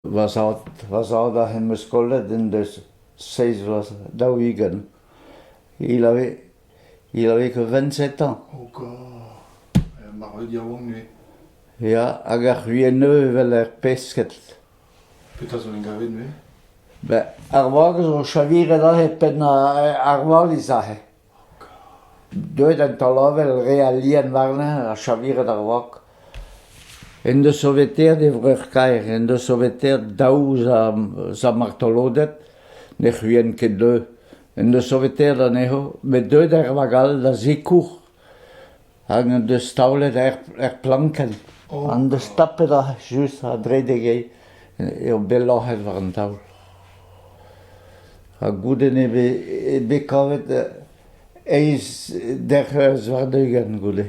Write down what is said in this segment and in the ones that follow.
Was out à Hemescolet in de 16 d'Awigan. Il avait que 27 ans. Oh god. Marre diawang nue. Ja, hag ar rueneux vel pesket. Petra son engave nue. Ar vag zo chavire da he pen ar valis a he. Deuet an talavel realien varne a chavire d'ar vag. En de soveter de vreur kaer, en de soveter daou za martolodet, ne ruien ket deux. En de soveter da neho, met deuet ar vagal da zikour. Hag en de staulet er planken. Oh, An de stappe da just a dredegei. Eo bellahet war an taul. A gouden ebe kavet eiz derheuz war deugen goude.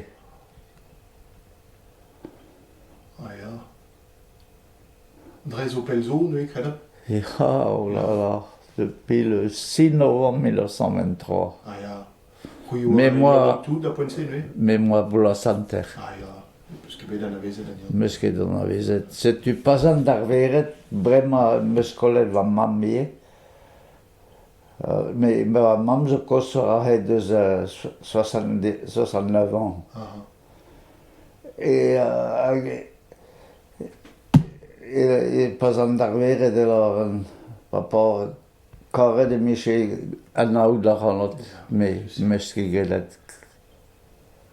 Ah ja. Dres o pelzo nue kredat. Ja, oh là là, depuis le 6 novembre 1923. Ah ja. Rui o Mais moi- tout da pointe nue. Mais moi, boula santer. Ah ja. Parce que bedan a vezet an jan. Meus ket an avezet. Setu pazan d'ar veret, brema meus kollet va mam ie. Mais ma mam zo kosor a he deus 69 ans. Ah Et pazan d'ar veret an papa karet e miche an aoud ar anot. Mais meus ket gelet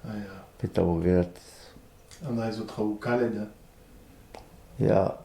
ah ja. peta o gelet. An dres o trao kalet. Ja,